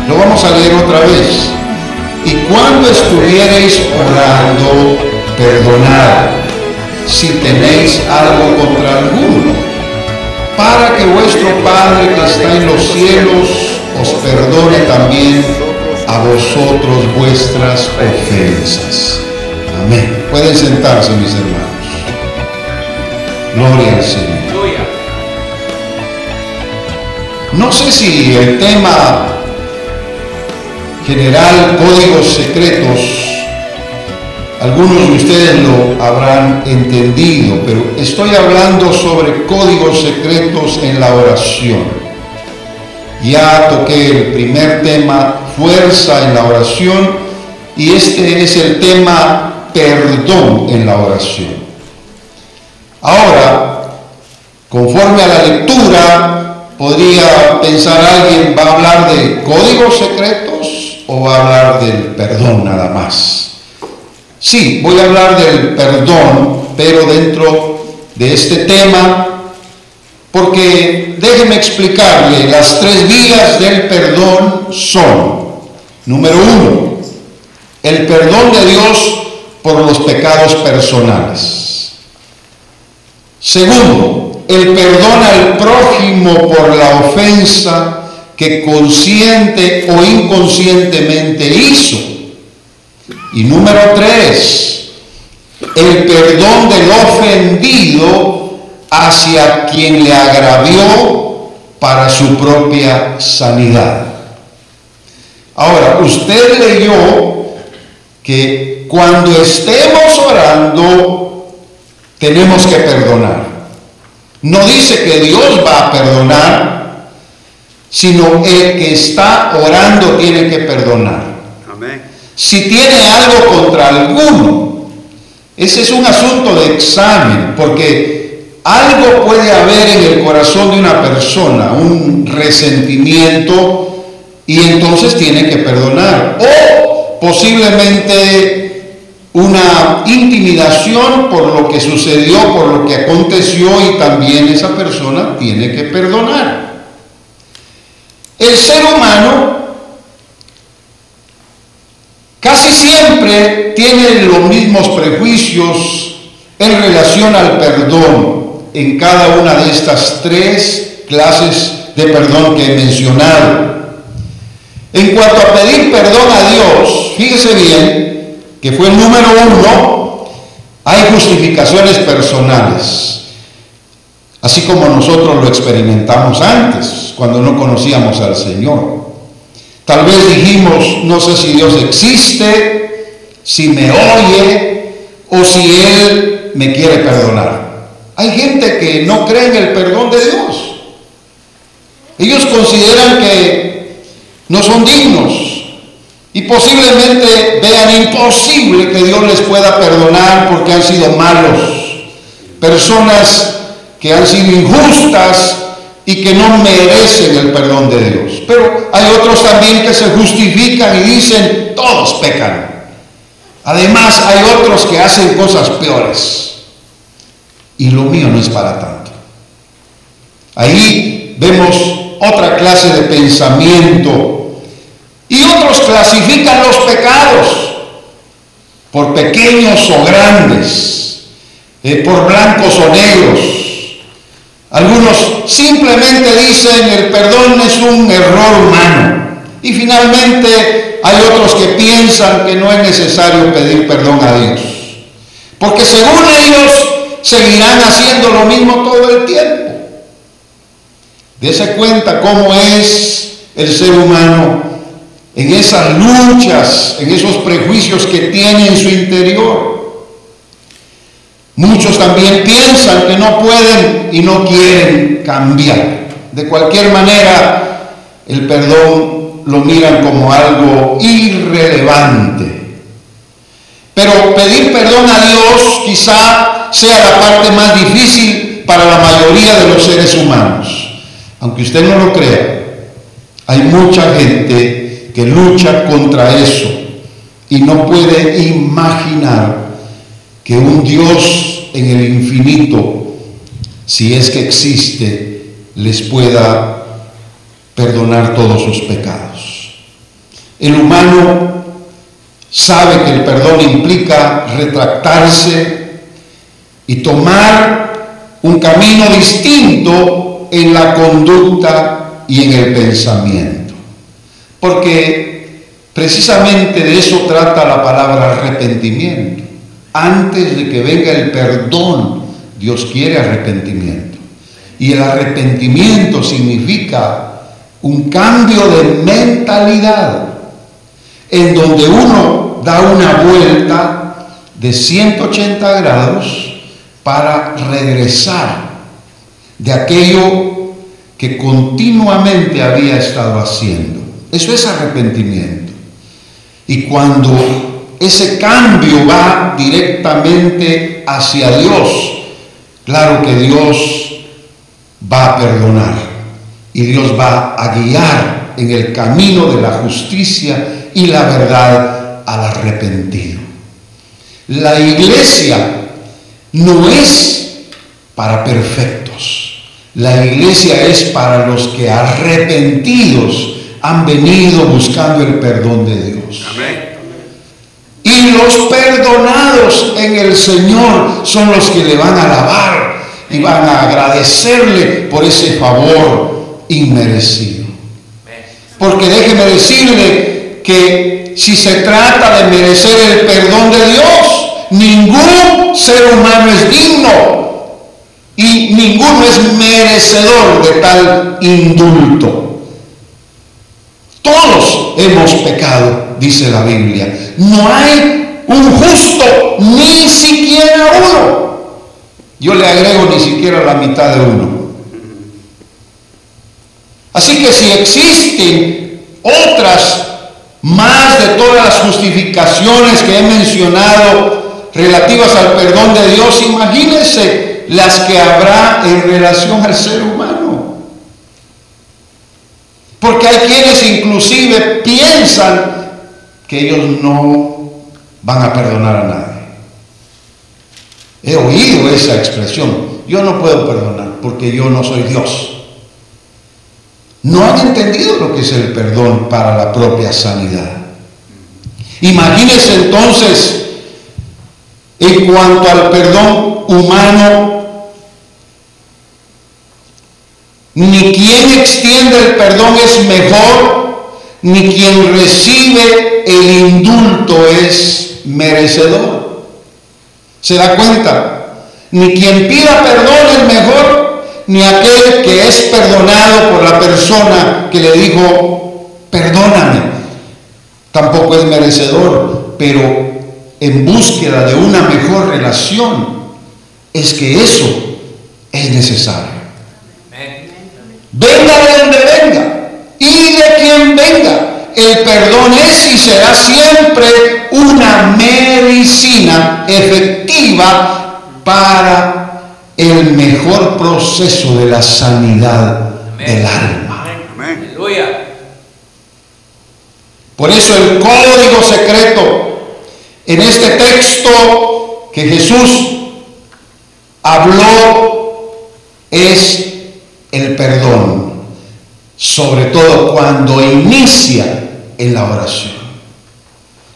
Lo vamos a leer otra vez. Y cuando estuviereis orando, perdonad si tenéis algo contra alguno, para que vuestro Padre que está en los cielos os perdone también a vosotros vuestras ofensas. Amén. Pueden sentarse, mis hermanos. Gloria al Señor. No sé si el tema general, códigos secretos, algunos de ustedes lo habrán entendido, pero estoy hablando sobre códigos secretos en la oración. Ya toqué el primer tema, fuerza en la oración, y este es el tema perdón en la oración. Ahora, conforme a la lectura, podría pensar alguien, ¿va a hablar de códigos secretos o va a hablar del perdón nada más? Sí, voy a hablar del perdón, pero dentro de este tema, porque déjeme explicarle, las 3 vías del perdón son: número 1, el perdón de Dios por los pecados personales. Segundo, el perdón al prójimo por la ofensa que consciente o inconscientemente hizo. Y número 3, el perdón del ofendido hacia quien le agravió para su propia sanidad. Ahora, usted leyó que cuando estemos orando tenemos que perdonar. No dice que Dios va a perdonar, sino el que está orando tiene que perdonar. Amén. Si tiene algo contra alguno, ese es un asunto de examen, porque algo puede haber en el corazón de una persona, un resentimiento, y entonces tiene que perdonar. O posiblemente una intimidación por lo que sucedió, por lo que aconteció, y también esa persona tiene que perdonar. El ser humano casi siempre tiene los mismos prejuicios en relación al perdón en cada una de estas 3 clases de perdón que he mencionado. En cuanto a pedir perdón a Dios, fíjese bien que fue el número 1, hay justificaciones personales, así como nosotros lo experimentamos antes, cuando no conocíamos al Señor. Tal vez dijimos, no sé si Dios existe, si me oye, o si Él me quiere perdonar. Hay gente que no cree en el perdón de Dios. Ellos consideran que no son dignos, y posiblemente vean imposible que Dios les pueda perdonar porque han sido malos, personas que han sido injustas y que no merecen el perdón de Dios. Pero hay otros también que se justifican y dicen, todos pecan. Además, hay otros que hacen cosas peores, y lo mío no es para tanto. Ahí vemos otra clase de pensamiento. Y otros clasifican los pecados por pequeños o grandes, por blancos o negros. Algunos simplemente dicen el perdón es un error humano. Y finalmente hay otros que piensan que no es necesario pedir perdón a Dios, porque según ellos seguirán haciendo lo mismo todo el tiempo. Dese cuenta cómo es el ser humano en esas luchas, en esos prejuicios que tiene en su interior. Muchos también piensan que no pueden y no quieren cambiar. De cualquier manera, el perdón lo miran como algo irrelevante. Pero pedir perdón a Dios quizá sea la parte más difícil para la mayoría de los seres humanos. Aunque usted no lo crea, hay mucha gente que lucha contra eso y no puede imaginar que un Dios en el infinito, si es que existe, les pueda perdonar todos sus pecados. El humano sabe que el perdón implica retractarse y tomar un camino distinto en la conducta y en el pensamiento. Porque precisamente de eso trata la palabra arrepentimiento. Antes de que venga el perdón, Dios quiere arrepentimiento. Y el arrepentimiento significa un cambio de mentalidad, en donde uno da una vuelta de 180 grados para regresar de aquello que continuamente había estado haciendo. Eso es arrepentimiento. Y cuando ese cambio va directamente hacia Dios, claro que Dios va a perdonar y Dios va a guiar en el camino de la justicia y la verdad al arrepentido. La iglesia no es para perfectos. La iglesia es para los que arrepentidos han venido buscando el perdón de Dios. Amén. Y los perdonados en el Señor son los que le van a alabar y van a agradecerle por ese favor inmerecido. Porque déjeme decirle que si se trata de merecer el perdón de Dios, ningún ser humano es digno y ninguno es merecedor de tal indulto. Todos hemos pecado, dice la Biblia. No hay un justo, ni siquiera uno. Yo le agrego ni siquiera la mitad de uno. Así que si existen otras más de todas las justificaciones que he mencionado relativas al perdón de Dios, imagínense las que habrá en relación al ser humano. Porque hay quienes inclusive piensan que ellos no van a perdonar a nadie. He oído esa expresión: yo no puedo perdonar porque yo no soy Dios. No han entendido lo que es el perdón para la propia sanidad. Imagínense entonces, en cuanto al perdón humano, ni quien extiende el perdón es mejor, ni quien recibe el indulto es merecedor. ¿Se da cuenta? Ni quien pida perdón es mejor, ni aquel que es perdonado por la persona que le dijo perdóname tampoco es merecedor. Pero en búsqueda de una mejor relación es que eso es necesario. Venga de donde venga y de quien venga, el perdón es y será siempre una medicina efectiva para el mejor proceso de la sanidad del alma. Amén. Aleluya. Por eso el código secreto en este texto que Jesús habló es el perdón, sobre todo cuando inicia en la oración.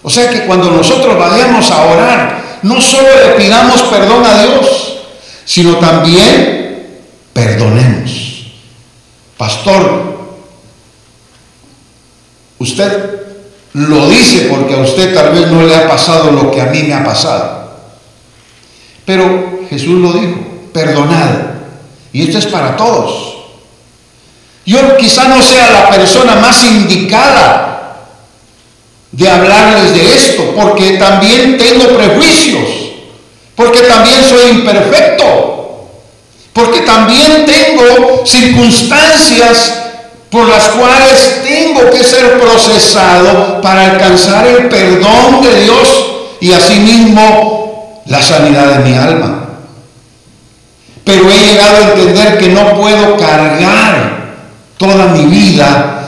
O sea que cuando nosotros vayamos a orar, no solo le pidamos perdón a Dios, sino también perdonemos. Pastor, usted lo dice porque a usted tal vez no le ha pasado lo que a mí me ha pasado, pero Jesús lo dijo: perdonad. Y esto es para todos. Yo quizá no sea la persona más indicada de hablarles de esto, porque también tengo prejuicios, porque también soy imperfecto, porque también tengo circunstancias por las cuales tengo que ser procesado para alcanzar el perdón de Dios y asimismo la sanidad de mi alma. Pero he llegado a entender que no puedo cargar toda mi vida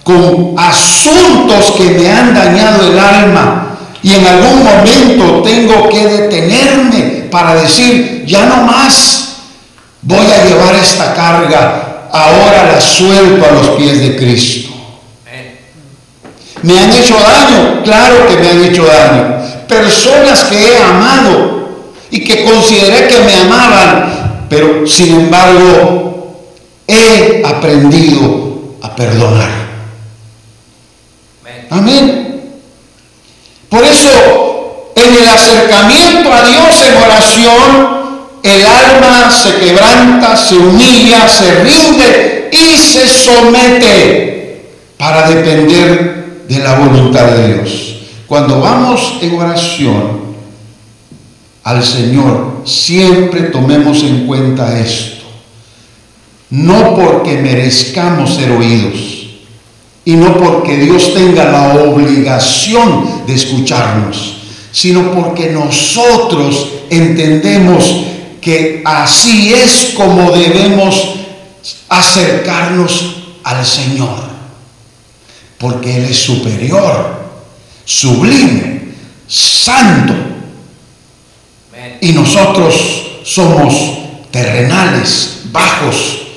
con asuntos que me han dañado el alma, y en algún momento tengo que detenerme para decir: ya no más voy a llevar esta carga, ahora la suelto a los pies de Cristo. ¿Me han hecho daño? Claro que me han hecho daño. Personas que he amado y que consideré que me amaban, pero sin embargo he aprendido a perdonar. Amén. Por eso, en el acercamiento a Dios en oración, el alma se quebranta, se humilla, se rinde y se somete para depender de la voluntad de Dios. Cuando vamos en oración al Señor, siempre tomemos en cuenta esto. No porque merezcamos ser oídos y no porque Dios tenga la obligación de escucharnos, sino porque nosotros entendemos que así es como debemos acercarnos al Señor, porque Él es superior, sublime, santo, y nosotros somos terrenales, bajos,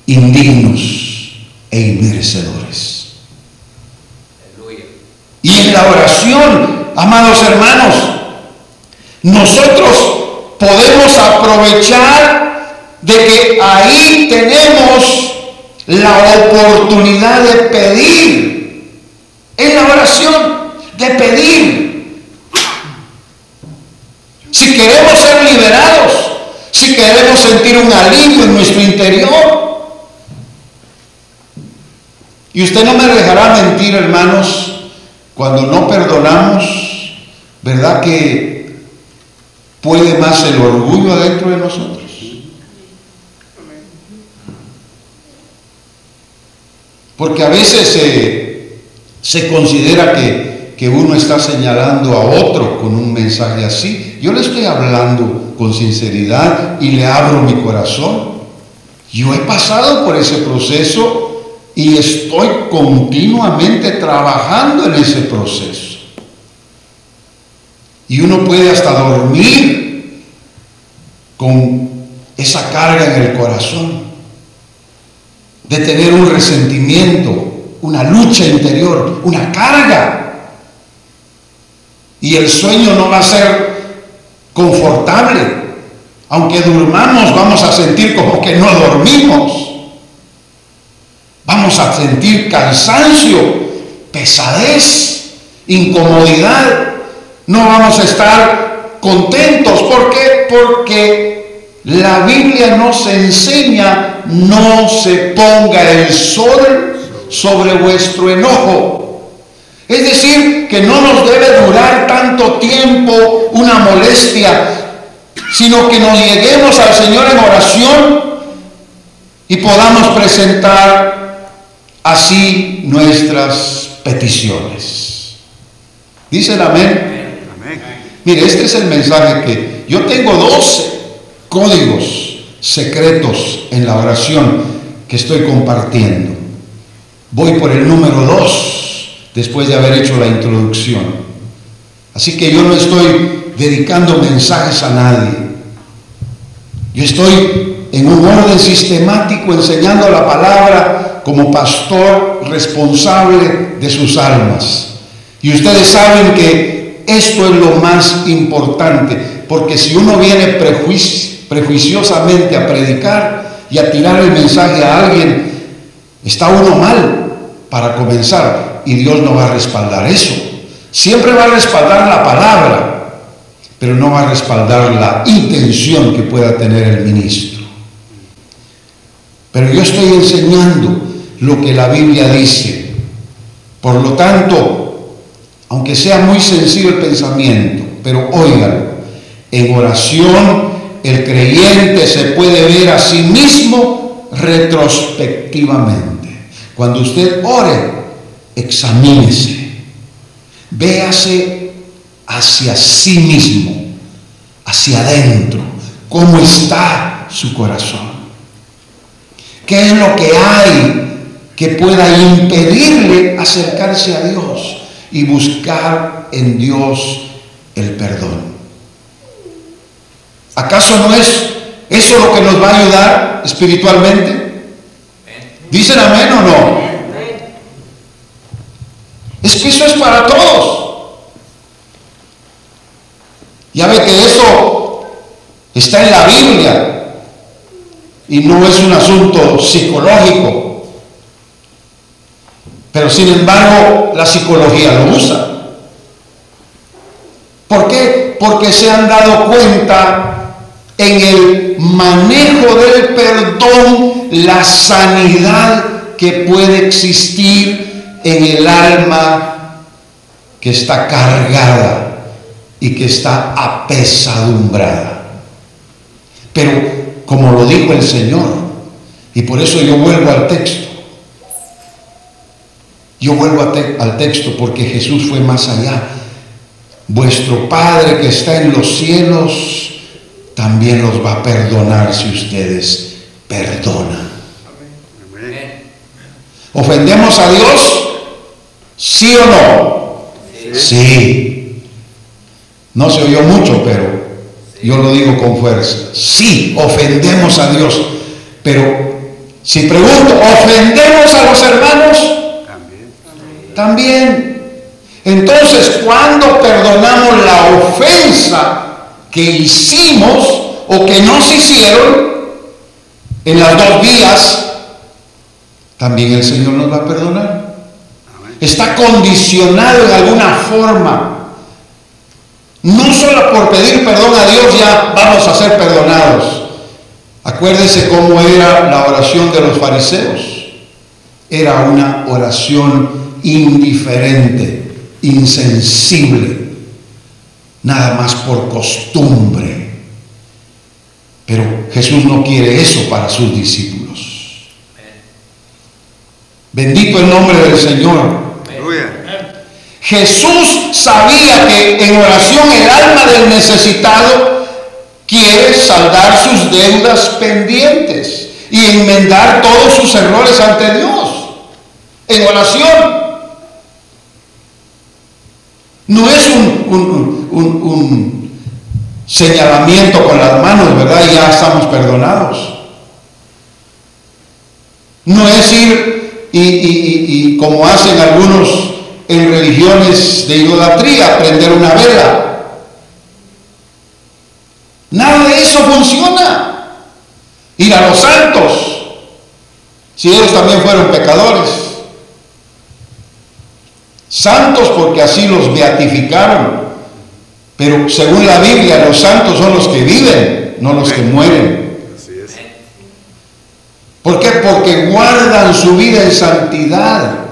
indignos e inmerecedores. Y en la oración, amados hermanos, nosotros podemos aprovechar de que ahí tenemos la oportunidad de pedir, en la oración, de pedir. Si queremos ser liberados, si queremos sentir un alivio en nuestro interior. Y usted no me dejará mentir, hermanos, cuando no perdonamos, ¿verdad que puede más el orgullo adentro de nosotros? Porque a veces se considera que uno está señalando a otro con un mensaje así. Yo le estoy hablando con sinceridad y le abro mi corazón. Yo he pasado por ese proceso y estoy continuamente trabajando en ese proceso. Y uno puede hasta dormir con esa carga en el corazón, de tener un resentimiento, una lucha interior, una carga. Y el sueño no va a ser confortable. Aunque durmamos, vamos a sentir como que no dormimos. Vamos a sentir cansancio, pesadez, incomodidad. No vamos a estar contentos. ¿Por qué? Porque la Biblia nos enseña: no se ponga el sol sobre vuestro enojo. Es decir, que no nos debe durar tanto tiempo una molestia, sino que nos lleguemos al Señor en oración y podamos presentar así nuestras peticiones. ¿Dicen amén? Amén. Mire, este es el mensaje que yo tengo 12 códigos secretos en la oración que estoy compartiendo. Voy por el número 2 después de haber hecho la introducción. Así que yo no estoy dedicando mensajes a nadie. Yo estoy en un orden sistemático enseñando la palabra como pastor responsable de sus almas. Y ustedes saben que esto es lo más importante, porque si uno viene prejuiciosamente a predicar y a tirar el mensaje a alguien, está uno mal para comenzar, y Dios no va a respaldar eso. Siempre va a respaldar la palabra, pero no va a respaldar la intención que pueda tener el ministro. Pero yo estoy enseñando lo que la Biblia dice. Por lo tanto, aunque sea muy sencillo el pensamiento, pero óigalo, en oración el creyente se puede ver a sí mismo retrospectivamente. Cuando usted ore, examínese, véase hacia sí mismo, hacia adentro, cómo está su corazón, qué es lo que hay que pueda impedirle acercarse a Dios y buscar en Dios el perdón. ¿Acaso no es eso lo que nos va a ayudar espiritualmente? ¿Dicen amén o no? Es que eso es para todos. Ya ve que eso está en la Biblia y no es un asunto psicológico. Pero sin embargo, la psicología lo usa. ¿Por qué? Porque se han dado cuenta en el manejo del perdón la sanidad que puede existir en el alma que está cargada y que está apesadumbrada. Pero como lo dijo el Señor, y por eso yo vuelvo al texto, al texto porque Jesús fue más allá. Vuestro Padre que está en los cielos también los va a perdonar si ustedes perdonan. ¿Ofendemos a Dios? ¿Sí o no? Sí. No se oyó mucho, pero yo lo digo con fuerza. Sí, ofendemos a Dios. Pero si pregunto, ¿ofendemos a los hermanos? También. Entonces, cuando perdonamos la ofensa que hicimos o que nos hicieron, en las dos vías, también el Señor nos va a perdonar. Está condicionado en alguna forma. No solo por pedir perdón a Dios ya vamos a ser perdonados. Acuérdese cómo era la oración de los fariseos. Era una oración indiferente, insensible, nada más por costumbre. Pero Jesús no quiere eso para sus discípulos. Bendito el nombre del Señor. Jesús sabía que en oración el alma del necesitado quiere saldar sus deudas pendientes y enmendar todos sus errores ante Dios. En oración. No es un señalamiento con las manos, ¿verdad? Y ya estamos perdonados. No es ir y como hacen algunos en religiones de idolatría, prender una vela. Nada de eso funciona. Ir a los santos, si ellos también fueron pecadores. Santos porque así los beatificaron, pero según la Biblia los santos son los que viven, no los que mueren. ¿Por qué? Porque guardan su vida en santidad.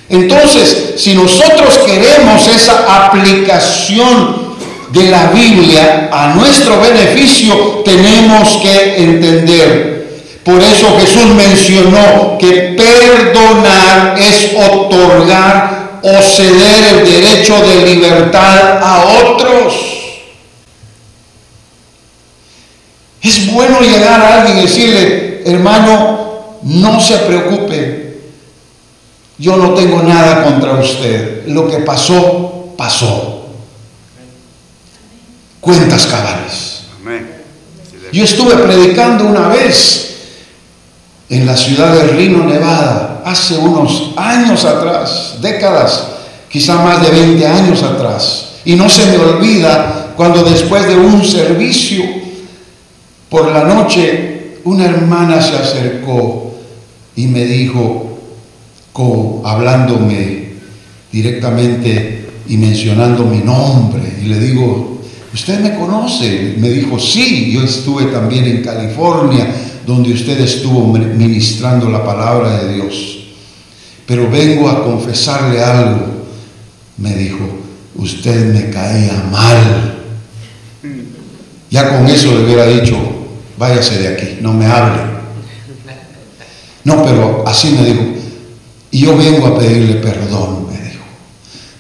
Entonces, si nosotros queremos esa aplicación de la Biblia a nuestro beneficio, tenemos que entender. Por eso Jesús mencionó que perdonar es otorgar o ceder el derecho de libertad a otros. Es bueno llegar a alguien y decirle, hermano, no se preocupe, yo no tengo nada contra usted, lo que pasó, pasó. Cuentas cabales. Yo estuve predicando una vez en la ciudad de Reno, Nevada, hace unos años atrás, décadas, quizá más de 20 años atrás. Y no se me olvida cuando después de un servicio por la noche, una hermana se acercó y me dijo, hablándome directamente y mencionando mi nombre, y le digo, ¿usted me conoce? Me dijo, sí, yo estuve también en California, donde usted estuvo ministrando la palabra de Dios. Pero vengo a confesarle algo. Me dijo, usted me caía mal. Ya con eso le hubiera dicho, váyase de aquí, no me hable. No, pero así me dijo, y yo vengo a pedirle perdón, me dijo,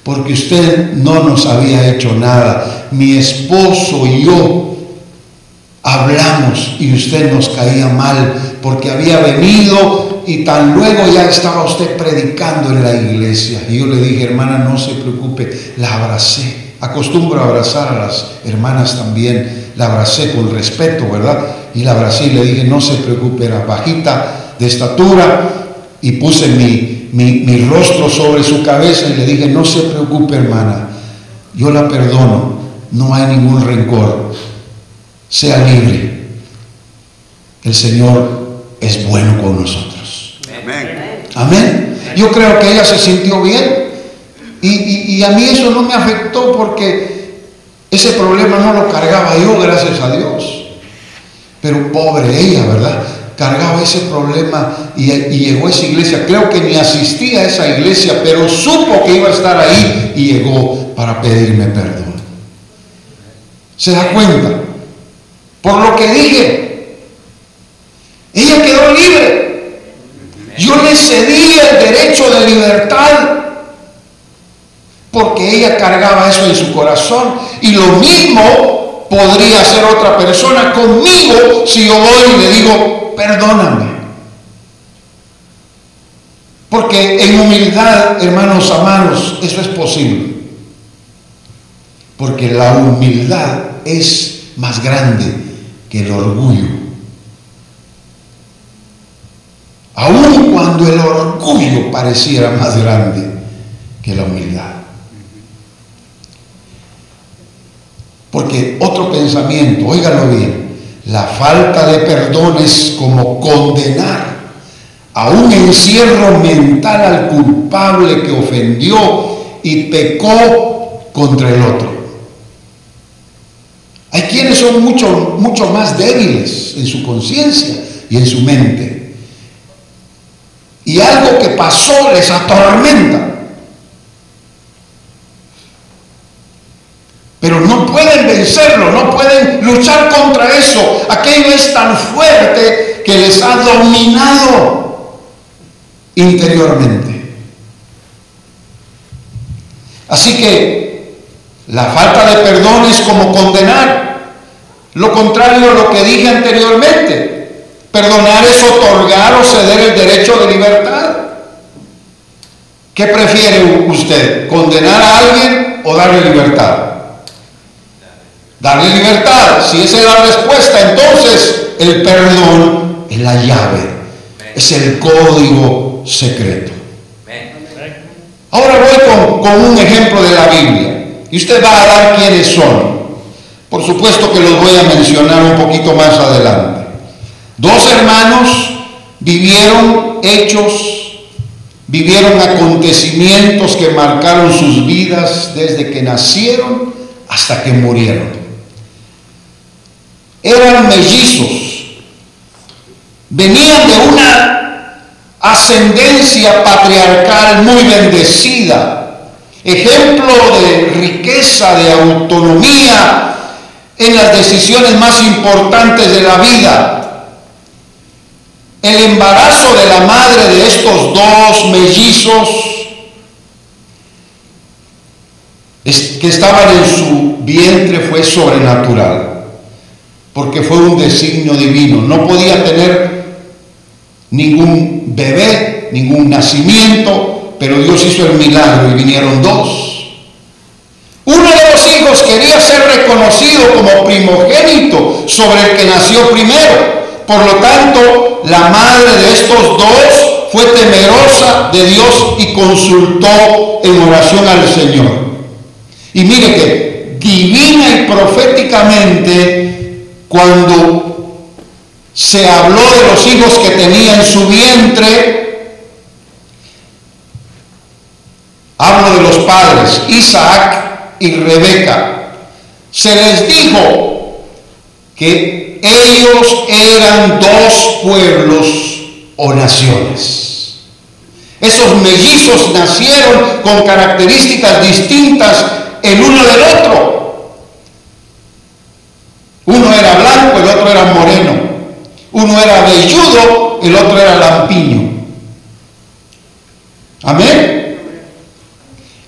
porque usted no nos había hecho nada. Mi esposo y yo hablamos y usted nos caía mal porque había venido y tan luego ya estaba usted predicando en la iglesia. Y yo le dije, hermana, no se preocupe, la abracé. Acostumbro a abrazar a las hermanas también, la abracé con respeto, ¿verdad? Y la abracé y le dije, no se preocupe, era bajita de estatura, y puse mi mi rostro sobre su cabeza y le dije: no se preocupe, hermana, yo la perdono, no hay ningún rencor, sea libre, el Señor es bueno con nosotros. Amén. Amén. Yo creo que ella se sintió bien y a mí eso no me afectó, porque ese problema no lo cargaba yo, gracias a Dios. Pero pobre ella, ¿verdad? Cargaba ese problema y llegó a esa iglesia. Creo que ni asistía a esa iglesia, pero supo que iba a estar ahí y llegó para pedirme perdón. ¿Se da cuenta? Por lo que dije, ella quedó libre. Yo le cedí el derecho de libertad porque ella cargaba eso en su corazón, y lo mismo podría hacer otra persona conmigo si yo voy y le digo: perdóname. Porque en humildad, hermanos amados, eso es posible. Porque la humildad es más grande que el orgullo. Aun cuando el orgullo pareciera más grande que la humildad. Porque otro pensamiento, óigalo bien, la falta de perdón es como condenar a un encierro mental al culpable que ofendió y pecó contra el otro. Hay quienes son mucho más débiles en su conciencia y en su mente, y algo que pasó les atormenta, pero no pueden vencerlo, no pueden luchar contra eso. Aquello es tan fuerte que les ha dominado interiormente. Así que la falta de perdón es como condenar. Lo contrario a lo que dije anteriormente. Perdonar es otorgar o ceder el derecho de libertad. ¿Qué prefiere usted? ¿Condenar a alguien o darle libertad? Darle libertad. Si esa es la respuesta, entonces el perdón es la llave, es el código secreto. Ahora voy con un ejemplo de la Biblia, y usted va a dar quiénes son. Por supuesto que los voy a mencionar un poquito más adelante. Dos hermanos vivieron acontecimientos que marcaron sus vidas desde que nacieron hasta que murieron. Eran mellizos, venían de una ascendencia patriarcal muy bendecida, ejemplo de riqueza, de autonomía en las decisiones más importantes de la vida. El embarazo de la madre de estos dos mellizos que estaban en su vientre fue sobrenatural, porque fue un designio divino. No podía tener ningún bebé, ningún nacimiento, pero Dios hizo el milagro y vinieron dos. Uno de los hijos quería ser reconocido como primogénito sobre el que nació primero. Por lo tanto, la madre de estos dos fue temerosa de Dios y consultó en oración al Señor. Y mire que divina y proféticamente, cuando se habló de los hijos que tenía en su vientre, hablo de los padres, Isaac y Rebeca, se les dijo que ellos eran dos pueblos o naciones. Esos mellizos nacieron con características distintas el uno del otro. Uno era blanco, el otro era moreno. Uno era velludo, el otro era lampiño. Amén.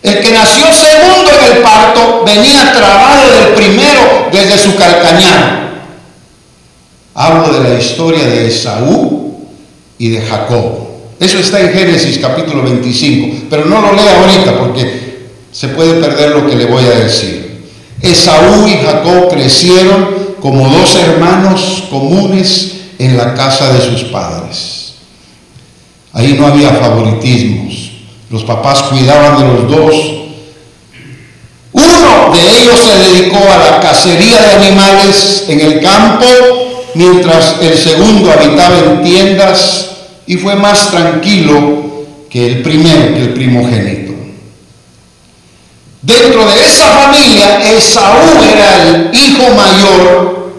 El que nació segundo en el parto venía trabado del primero desde su calcañar. Hablo de la historia de Esaú y de Jacob. Eso está en Génesis capítulo 25, pero no lo lea ahorita porque se puede perder lo que le voy a decir. Esaú y Jacob crecieron como dos hermanos comunes en la casa de sus padres. Ahí no había favoritismos. Los papás cuidaban de los dos. Uno de ellos se dedicó a la cacería de animales en el campo, mientras el segundo habitaba en tiendas y fue más tranquilo que el primogénito. Dentro de esa familia, Esaú era el hijo mayor,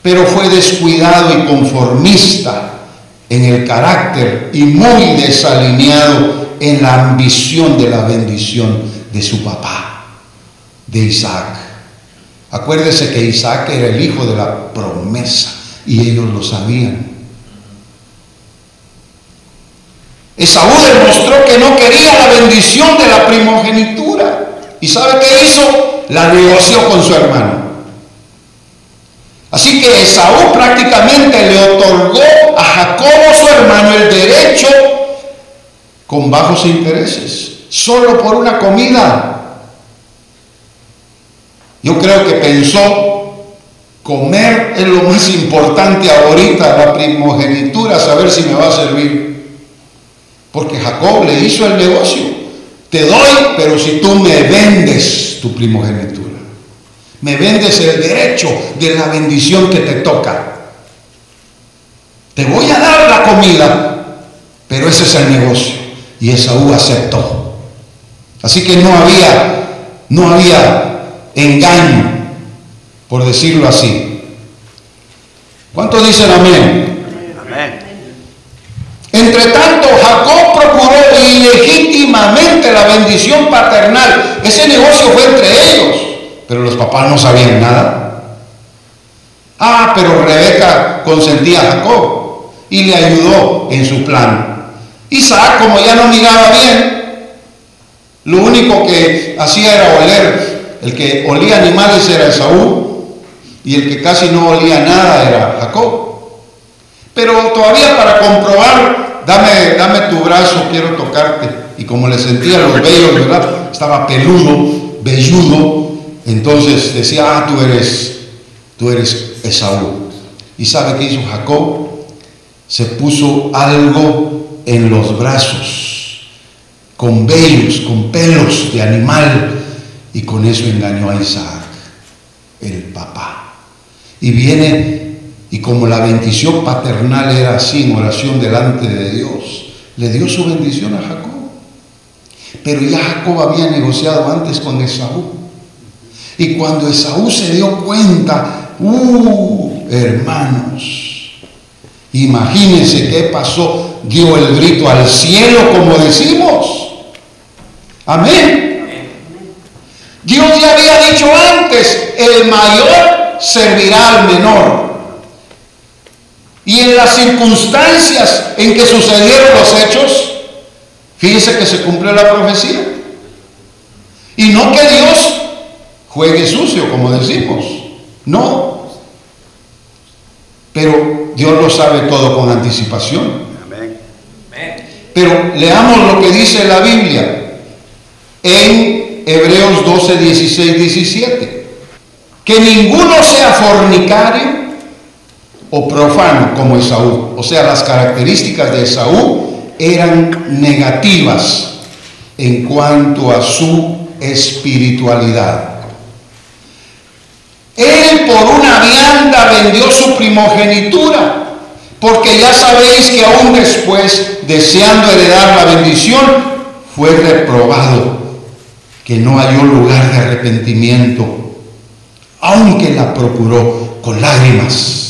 pero fue descuidado y conformista en el carácter y muy desalineado en la ambición de la bendición de su papá, de Isaac. Acuérdese que Isaac era el hijo de la promesa y ellos lo sabían. Esaú demostró que no quería la bendición de la primogenitura. ¿Y sabe qué hizo? La negoció con su hermano. Así que Esaú prácticamente le otorgó a Jacobo, su hermano, el derecho con bajos intereses, solo por una comida. Yo creo que pensó, comer es lo más importante ahorita, la primogenitura, saber si me va a servir. Porque Jacob le hizo el negocio. Te doy, pero si tú me vendes tu primogenitura, me vendes el derecho de la bendición que te toca. Te voy a dar la comida, pero ese es el negocio. Y Esaú aceptó. Así que no había engaño, por decirlo así. ¿Cuántos dicen amén? Amén. Entre tanto, Jacob procuró ilegítimamente la bendición paternal. Ese negocio fue entre ellos, pero los papás no sabían nada. Pero Rebeca consentía a Jacob y le ayudó en su plan. Isaac, como ya no miraba bien, lo único que hacía era oler. El que olía animales era Esaú y el que casi no olía nada era Jacob. Pero todavía para comprobar, dame tu brazo, quiero tocarte. Y como le sentía los vellos, ¿verdad? Estaba peludo, velludo. Entonces decía, tú eres Esaú. ¿Y sabe qué hizo Jacob? Se puso algo en los brazos, con vellos, con pelos de animal. Y con eso engañó a Isaac, el papá. Y viene... Y como la bendición paternal era así, en oración delante de Dios, le dio su bendición a Jacob. Pero ya Jacob había negociado antes con Esaú. Y cuando Esaú se dio cuenta, hermanos, imagínense qué pasó. Dio el grito al cielo, como decimos. Amén. Dios ya había dicho antes, el mayor servirá al menor. Y en las circunstancias en que sucedieron los hechos, fíjese que se cumplió la profecía. Y no que Dios juegue sucio, como decimos. No. Pero Dios lo sabe todo con anticipación. Amén. Pero leamos lo que dice la Biblia en Hebreos 12, 16, 17. Que ninguno sea fornicario o profano como Esaú. O sea, las características de Esaú eran negativas en cuanto a su espiritualidad. Él por una vianda vendió su primogenitura, porque ya sabéis que aún después, deseando heredar la bendición, fue reprobado, que no halló lugar de arrepentimiento, aunque la procuró con lágrimas.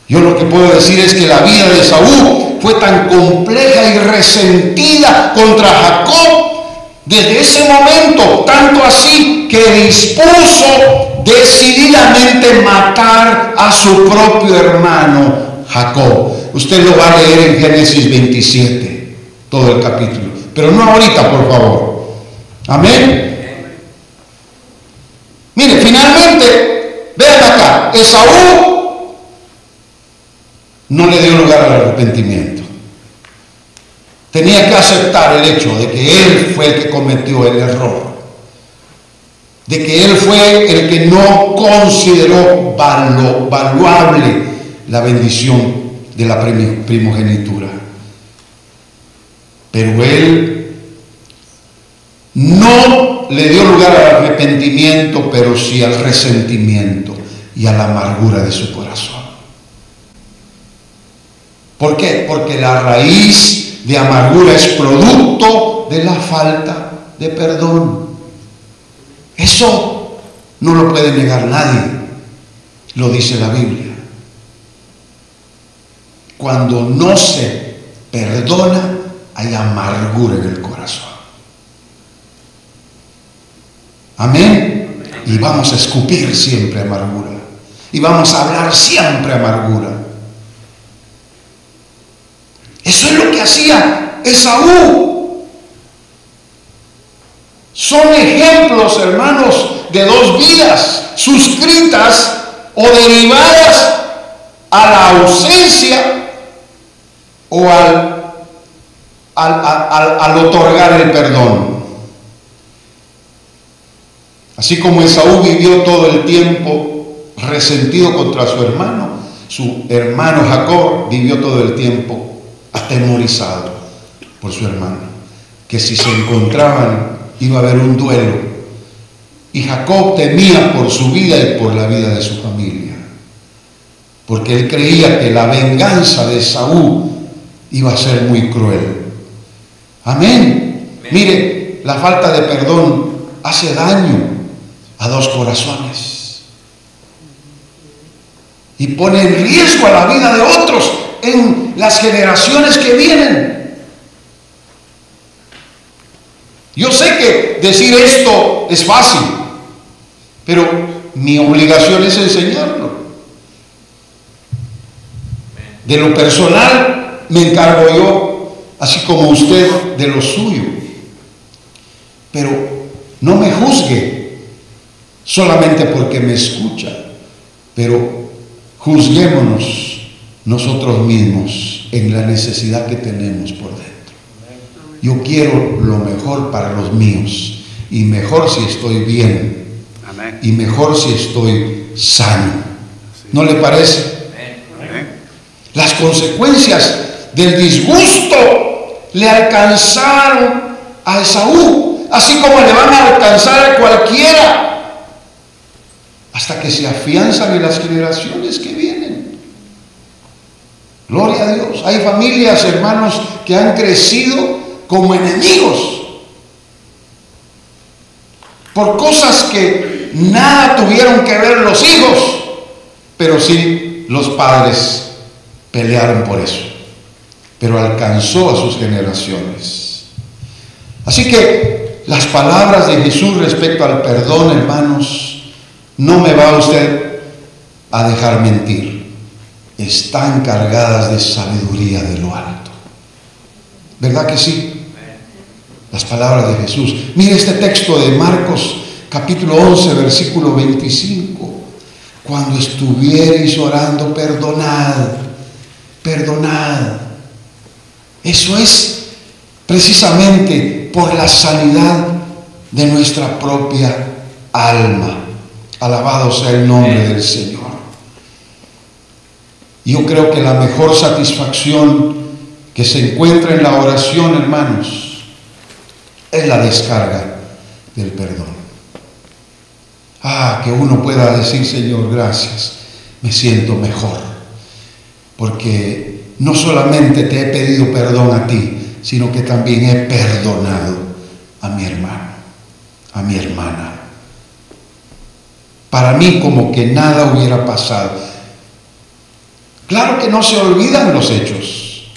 Yo lo que puedo decir es que la vida de Esaú fue tan compleja y resentida contra Jacob desde ese momento, tanto así que dispuso decididamente matar a su propio hermano Jacob. Usted lo va a leer en Génesis 27, todo el capítulo, pero no ahorita, por favor. Amén. Mire, finalmente, vean acá, Esaú no le dio lugar al arrepentimiento. Tenía que aceptar el hecho de que él fue el que cometió el error, de que él fue el que no consideró valuable la bendición de la primogenitura. Pero él no le dio lugar al arrepentimiento, pero sí al resentimiento y a la amargura de su corazón. ¿Por qué? Porque la raíz de amargura es producto de la falta de perdón. Eso no lo puede negar nadie, lo dice la Biblia. Cuando no se perdona, hay amargura en el corazón. Amén. Y vamos a escupir siempre amargura. Y vamos a hablar siempre amargura. Eso es lo que hacía Esaú. Son ejemplos, hermanos, de dos vidas suscritas o derivadas a la ausencia o al otorgar el perdón. Así como Esaú vivió todo el tiempo resentido contra su hermano Jacob vivió todo el tiempo atemorizado por su hermano, que si se encontraban iba a haber un duelo, y Jacob temía por su vida y por la vida de su familia, porque él creía que la venganza de Esaú iba a ser muy cruel. Amén. Mire, la falta de perdón hace daño a dos corazones y pone en riesgo a la vida de otros en las generaciones que vienen. Yo sé que decir esto es fácil, pero mi obligación es enseñarlo. De lo personal me encargo yo, así como usted de lo suyo. Pero no me juzgue solamente porque me escucha, pero juzguémonos nosotros mismos en la necesidad que tenemos por dentro. Yo quiero lo mejor para los míos, y mejor si estoy bien, y mejor si estoy sano. ¿No le parece? Las consecuencias del disgusto le alcanzaron a Esaú, así como le van a alcanzar a cualquiera, hasta que se afianzan en las generaciones que vienen. Gloria a Dios. Hay familias, hermanos, que han crecido como enemigos por cosas que nada tuvieron que ver los hijos, pero sí los padres pelearon por eso, pero alcanzó a sus generaciones. Así que las palabras de Jesús respecto al perdón, hermanos, no me va usted a dejar mentir, están cargadas de sabiduría de lo alto. ¿Verdad que sí? Las palabras de Jesús. Mire este texto de Marcos capítulo 11 versículo 25. Cuando estuviereis orando, perdonad. Eso es precisamente por la sanidad de nuestra propia alma. Alabado sea el nombre del Señor. Yo creo que la mejor satisfacción que se encuentra en la oración, hermanos, es la descarga del perdón. Que uno pueda decir: Señor, gracias, me siento mejor, porque no solamente te he pedido perdón a ti, sino que también he perdonado a mi hermano, a mi hermana. Para mí, como que nada hubiera pasado. Claro que no se olvidan los hechos,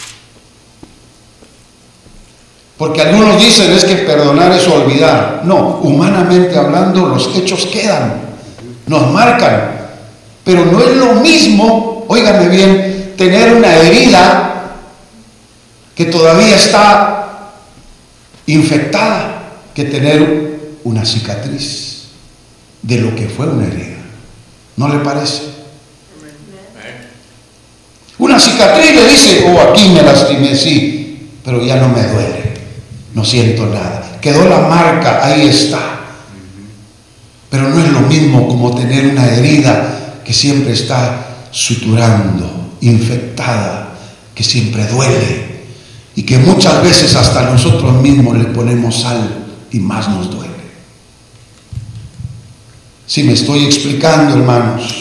porque algunos dicen es que perdonar es olvidar. No, humanamente hablando, los hechos quedan, nos marcan, pero no es lo mismo, óigame bien, tener una herida que todavía está infectada que tener una cicatriz de lo que fue una herida. ¿No le parece? Una cicatriz le dice: aquí me lastimé, sí, pero ya no me duele, no siento nada, quedó la marca, ahí está. Pero no es lo mismo como tener una herida que siempre está suturando, infectada, que siempre duele y que muchas veces hasta nosotros mismos le ponemos sal y más nos duele. Si me estoy explicando, hermanos.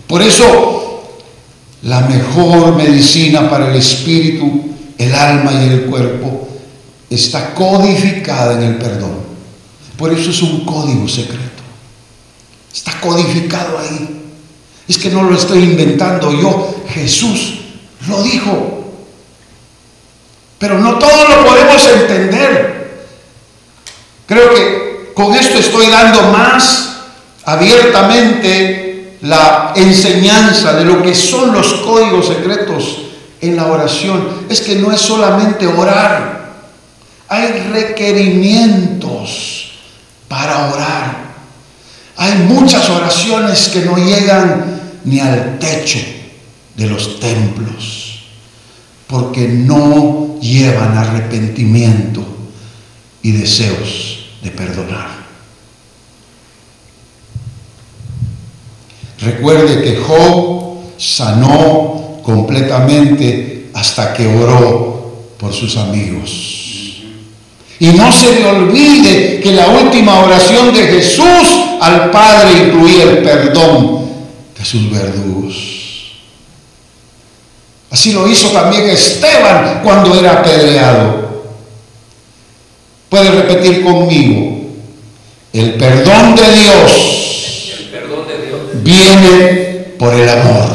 Por eso, la mejor medicina para el espíritu, el alma y el cuerpo está codificada en el perdón. Por eso es un código secreto. Está codificado ahí. Es que no lo estoy inventando yo. Jesús lo dijo. Pero no todo lo podemos entender. Creo que con esto estoy dando más abiertamente la enseñanza de lo que son los códigos secretos en la oración. Es que no es solamente orar. Hay requerimientos para orar. Hay muchas oraciones que no llegan ni al techo de los templos, porque no llevan arrepentimiento y deseos de perdonar. Recuerde que Job sanó completamente hasta que oró por sus amigos. Y no se le olvide que la última oración de Jesús al Padre incluía el perdón de sus verdugos. Así lo hizo también Esteban cuando era apedreado. Puede repetir conmigo: el perdón de Dios viene por el amor.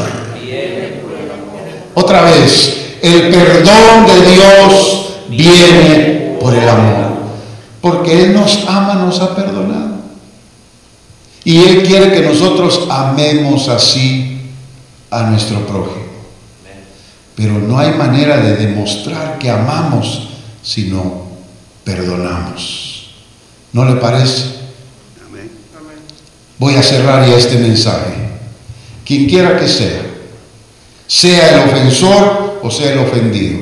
Otra vez, el perdón de Dios viene por el amor, porque Él nos ama, nos ha perdonado, y Él quiere que nosotros amemos así a nuestro prójimo. Pero no hay manera de demostrar que amamos si no perdonamos. ¿No le parece? Voy a cerrar ya este mensaje. Quien quiera que sea el ofensor o sea el ofendido.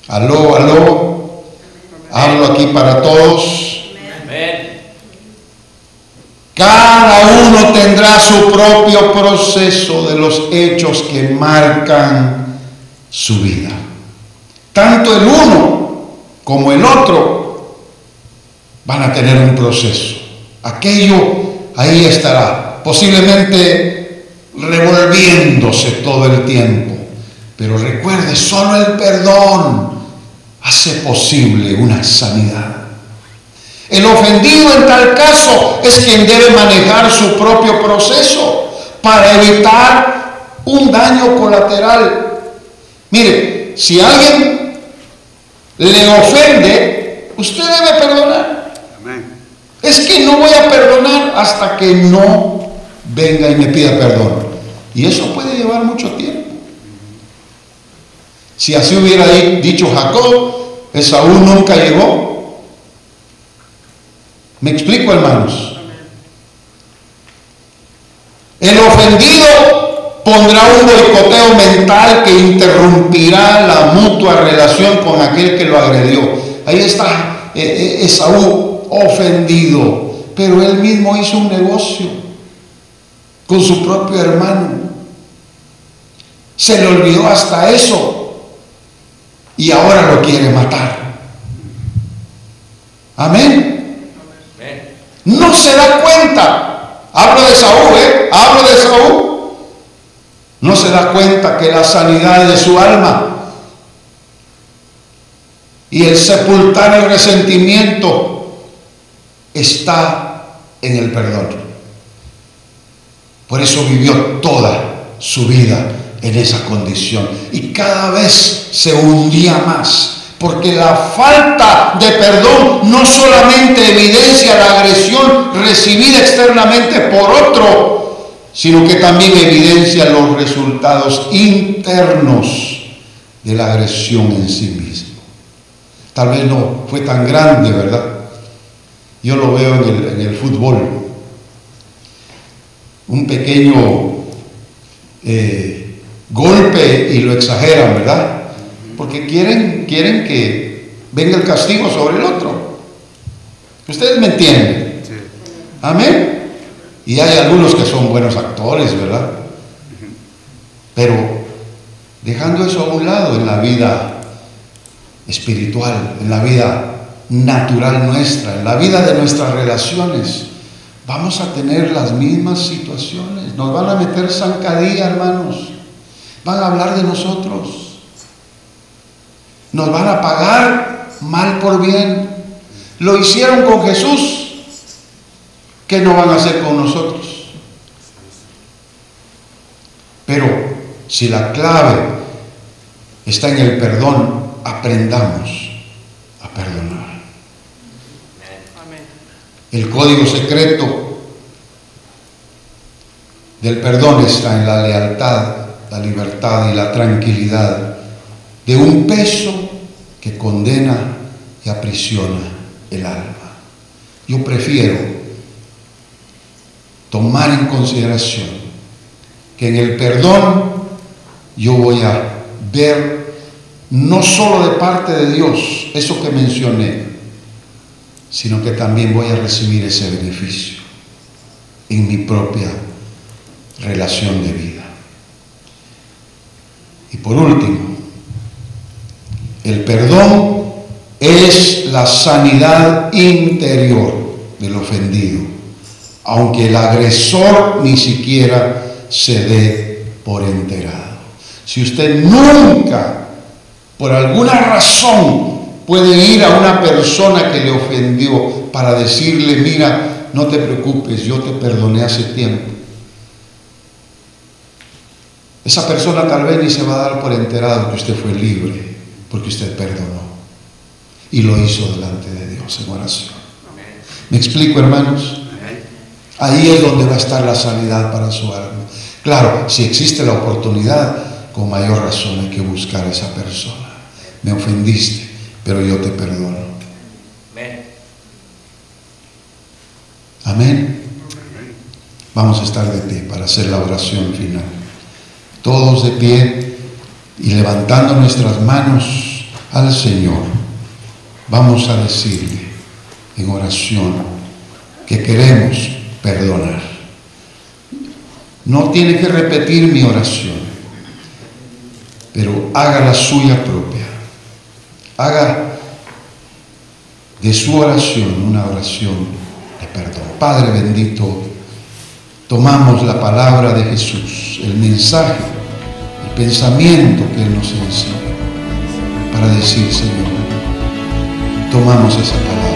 Aló, aló. Hablo aquí para todos. Cada uno tendrá su propio proceso de los hechos que marcan su vida. Tanto el uno como el otro van a tener un proceso. Aquello ahí estará, posiblemente revolviéndose todo el tiempo. Pero recuerde, solo el perdón hace posible una sanidad. El ofendido en tal caso es quien debe manejar su propio proceso para evitar un daño colateral. Mire, si alguien le ofende, usted debe perdonar. Amén. Es que no voy a perdonar hasta que no venga y me pida perdón. Y eso puede llevar mucho tiempo. Si así hubiera dicho Jacob, Esaú nunca llegó. ¿Me explico, hermanos? El ofendido pondrá un boicoteo mental que interrumpirá la mutua relación con aquel que lo agredió. Ahí está Esaú ofendido, pero él mismo hizo un negocio con su propio hermano. Se le olvidó hasta eso y ahora lo quiere matar. Amén. No se da cuenta. Hablo de Saúl, hablo de Saúl. No se da cuenta que la sanidad de su alma y el sepultar el resentimiento está en el perdón. Por eso vivió toda su vida en esa condición y cada vez se hundía más. Porque la falta de perdón no solamente evidencia la agresión recibida externamente por otro, sino que también evidencia los resultados internos de la agresión en sí mismo. Tal vez no fue tan grande, ¿verdad? Yo lo veo en el fútbol. Un pequeño golpe y lo exageran, ¿verdad? Porque quieren que venga el castigo sobre el otro. Ustedes me entienden. Sí. Amén. Y hay algunos que son buenos actores, ¿verdad? Pero dejando eso a un lado en la vida espiritual, en la vida natural nuestra, en la vida de nuestras relaciones, vamos a tener las mismas situaciones. Nos van a meter zancadilla, hermanos. Van a hablar de nosotros. Nos van a pagar mal por bien. Lo hicieron con Jesús. ¿Qué no van a hacer con nosotros? Pero si la clave está en el perdón, aprendamos a perdonar. El código secreto del perdón está en la lealtad, la libertad y la tranquilidad de un peso que condena y aprisiona el alma. Yo prefiero tomar en consideración que en el perdón yo voy a ver no solo de parte de Dios eso que mencioné, sino que también voy a recibir ese beneficio en mi propia relación de vida. Y por último, el perdón es la sanidad interior del ofendido, aunque el agresor ni siquiera se dé por enterado. Si usted nunca, por alguna razón, puede ir a una persona que le ofendió para decirle: mira, no te preocupes, yo te perdoné hace tiempo, esa persona tal vez ni se va a dar por enterado que usted fue libre, porque usted perdonó y lo hizo delante de Dios en oración. ¿Me explico, hermanos? Ahí es donde va a estar la sanidad para su alma. Claro, si existe la oportunidad, con mayor razón hay que buscar a esa persona. Me ofendiste, pero yo te perdono. Amén. Vamos a estar de pie para hacer la oración final. Todos de pie y levantando nuestras manos al Señor, vamos a decirle en oración que queremos perdonar. No tiene que repetir mi oración, pero haga la suya propia. Haga de su oración una oración de perdón. Padre bendito, tomamos la palabra de Jesús, el mensaje, el pensamiento que Él nos enseña para decir: Señor, tomamos esa palabra